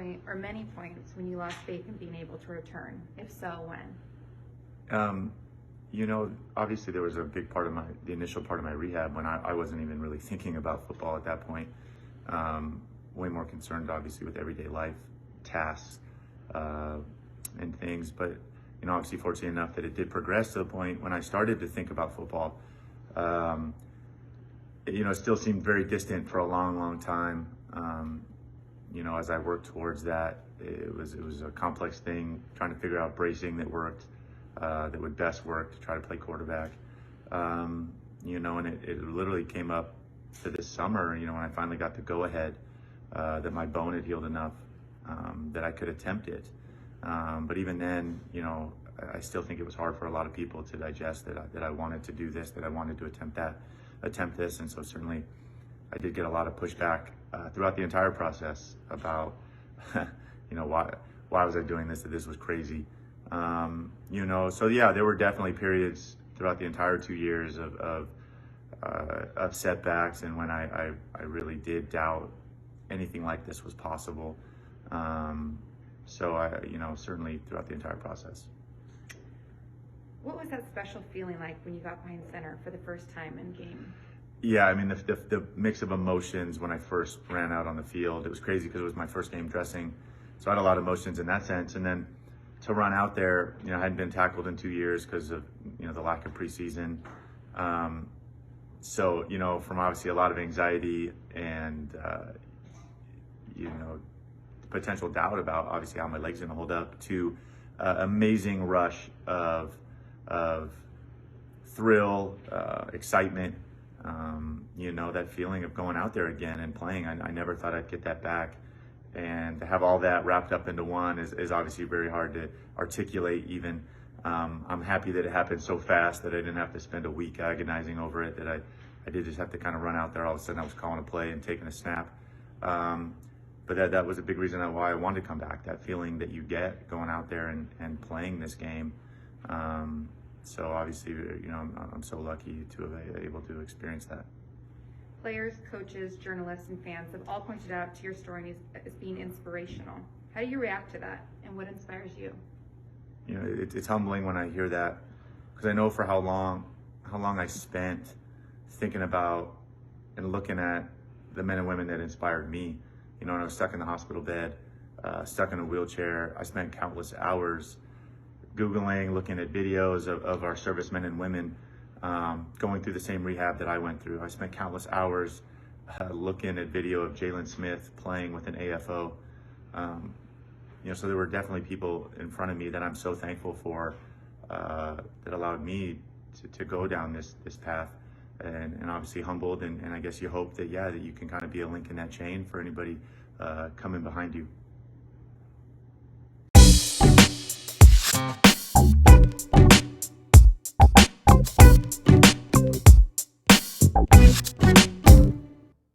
point or many points when you lost faith in being able to return? If so, when? Obviously there was a big part of the initial part of my rehab when I wasn't even really thinking about football at that point. Way more concerned, obviously, with everyday life, tasks, and things. But, obviously fortunate enough that it did progress to the point when I started to think about football. It still seemed very distant for a long, long time. As I worked towards that, it was a complex thing, trying to figure out bracing that worked, that would best work to try to play quarterback. And it literally came up to this summer, when I finally got the go-ahead, that my bone had healed enough that I could attempt it. But even then, I still think it was hard for a lot of people to digest that I wanted to do this, that I wanted to attempt this. And so certainly I did get a lot of pushback throughout the entire process about, why was I doing this, that this was crazy. So yeah, there were definitely periods throughout the entire 2 years of setbacks, and when I really did doubt anything like this was possible. So I, certainly throughout the entire process. What was that special feeling like when you got behind center for the first time in game? Yeah, the mix of emotions when I first ran out on the field, it was crazy because it was my first game dressing. So I had a lot of emotions in that sense. And then to run out there, I hadn't been tackled in 2 years because of, the lack of preseason. So, from obviously a lot of anxiety and, potential doubt about obviously how my legs are gonna hold up, to amazing rush of thrill, excitement, that feeling of going out there again and playing. I never thought I'd get that back. And to have all that wrapped up into one is obviously very hard to articulate even. I'm happy that it happened so fast that I didn't have to spend a week agonizing over it, that I did just have to kind of run out there. All of a sudden I was calling a play and taking a snap. But that was a big reason why I wanted to come back, that feeling that you get going out there and playing this game. So obviously, I'm so lucky to have been able to experience that. Players, coaches, journalists, and fans have all pointed out to your story as being inspirational. How do you react to that, and what inspires you? It's humbling when I hear that, because I know for how long I spent thinking about and looking at the men and women that inspired me. When I was stuck in the hospital bed, stuck in a wheelchair, I spent countless hours Googling, looking at videos of our servicemen and women going through the same rehab that I went through. I spent countless hours looking at video of Alex Smith playing with an AFO. So there were definitely people in front of me that I'm so thankful for, that allowed me to go down this path, and obviously humbled, and I guess you hope that you can kind of be a link in that chain for anybody coming behind you.